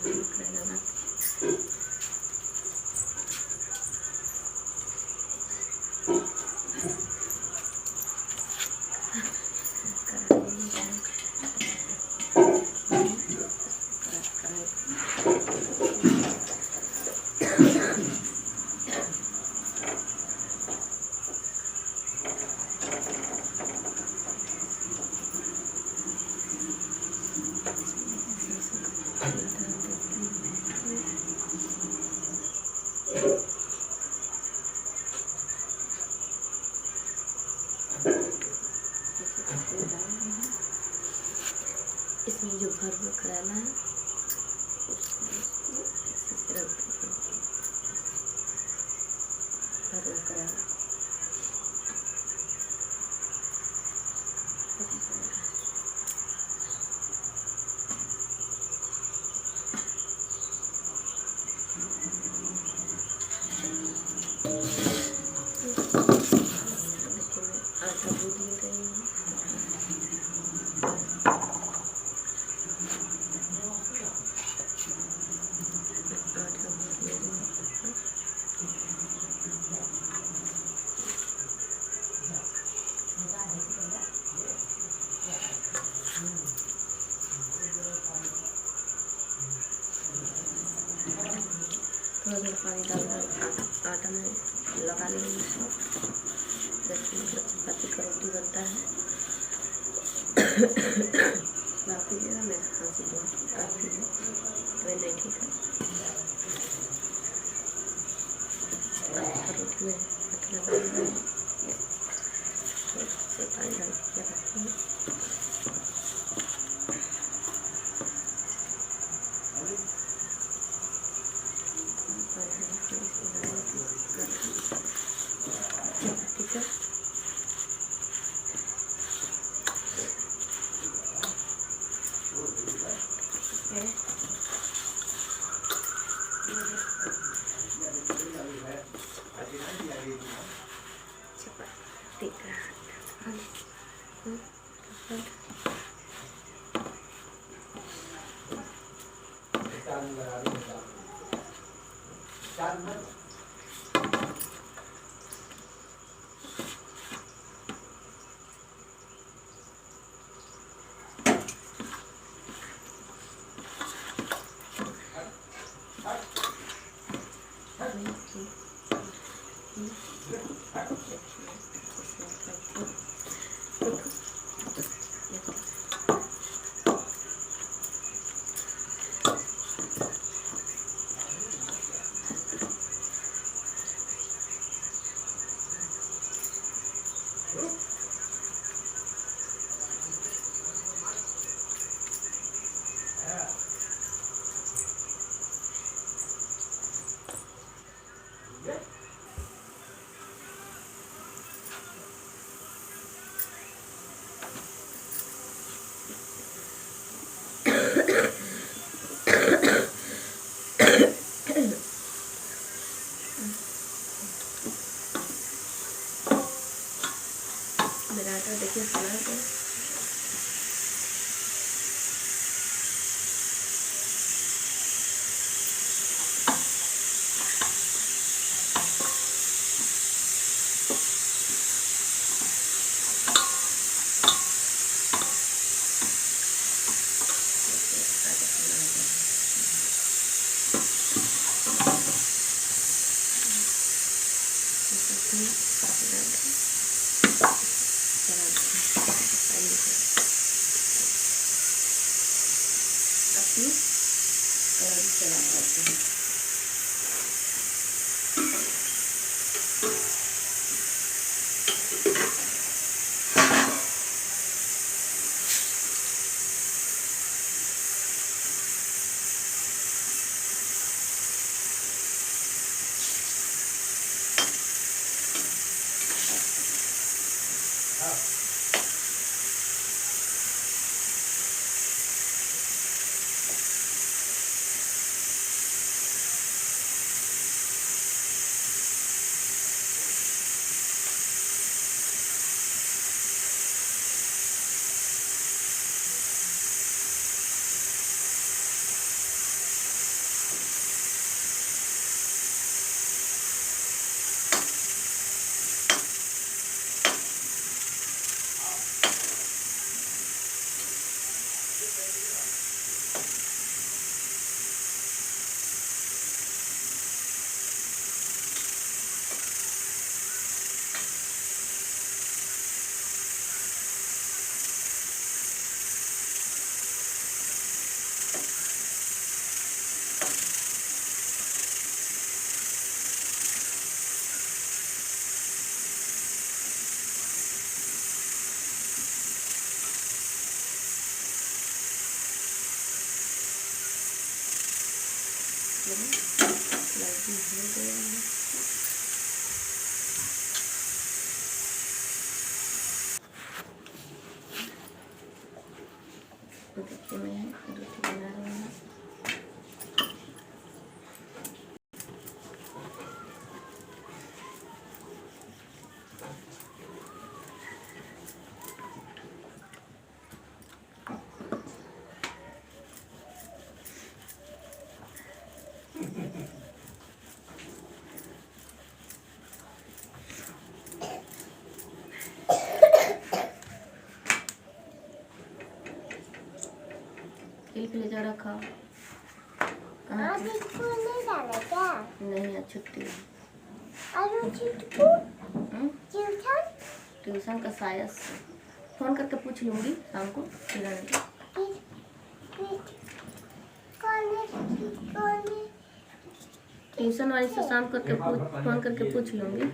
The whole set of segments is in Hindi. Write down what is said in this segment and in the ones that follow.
करेला लाते इसमें जो भर हुआ करेला है उसको ऐसे से रख देते हैं। भर हुआ करेला आटा गूंद ले रही हूँ। आटा गूंद ले रही हूँ। थोड़ा थोड़ा पानी डालकर आटा में लगा लेंगे इसको। जैसे मतलब चपाती का रोटी बनता है। माफ कीजिएगा, मेरा खांसी बहुत आती है तो नहीं ठीक है। रोटी में आटा लगा लेंगे, से पानी डाल के लगाती हूँ। ठीक है, चपाती का मेरा आटा देखिए फुला है। कढ़ाई चला करते हैं। लगी हो गया है। देखिए मैं रोटी बना रही हूँ। खेल के ले जाओ, रखा। आज स्कूल नहीं जाना क्या? नहीं, आज छुट्टी है। ट्यूशन का शायद फोन करके पूछ लूँगी शाम को। ट्यूशन वाली से शाम करके फोन करके पूछ लूँगी।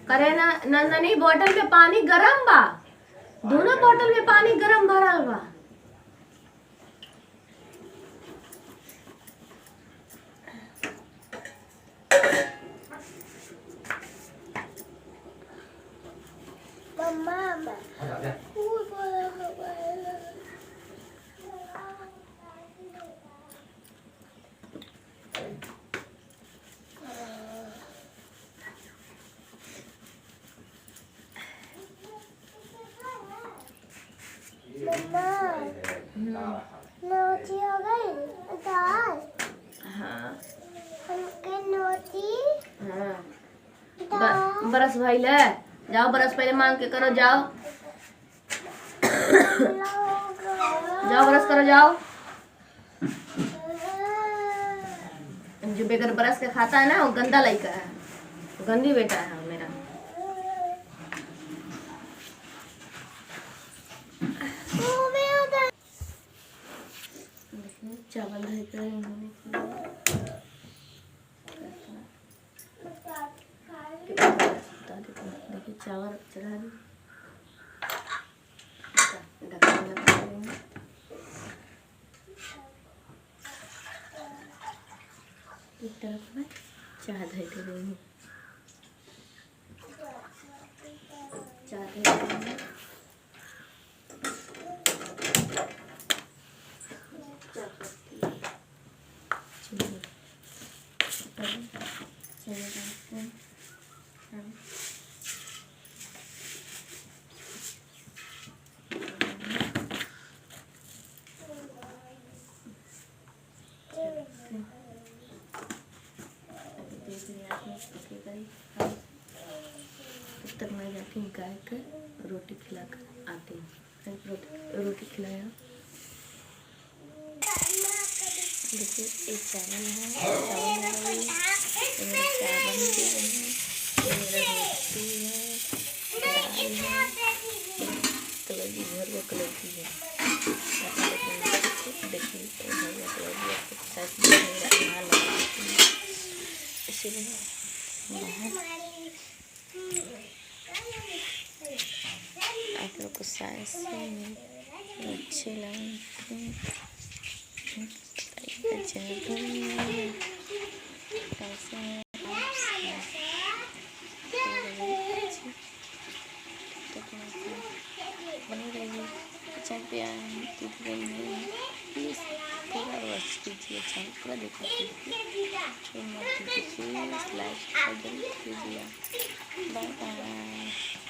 करे ना नंदनी, बोतल में पानी गरम बा, दोनों बोतल में पानी गरम भरल बा। नोटी हो गई दाल। हाँ नोटी। हाँ बरस भाई ले जाओ, बरस पहले मांग के करो, जाओ जाओ बरस करो, जाओ। जो बेगर बरस के खाता है ना वो गंदा लड़का है, गंदी बेटा है मेरा। चावल देखिए चावल चढ़ा दी, ढक्कन लगा देंगे। एक तरफ में चाय धर दे देंगे, चाय धर देंगे। तब तक मैं जाती हूँ गाय के रोटी खिला कर आती हूँ। रोटी खिलाया। देखिए एक चावल है, चावल लगा हुआ है, चाय बन गया है, मेरा रोटी है, दाल है, तो लगी भर वो कलर की है। देखिए इसीलिए आप लोग को शायद से अच्छे लगते बनी रहिए। किचन पे आए हैं तो प्लीज़ पूरा वॉच कीजिए, चैनल पूरा देखा कीजिए, लाइक कीजिए। Bye bye.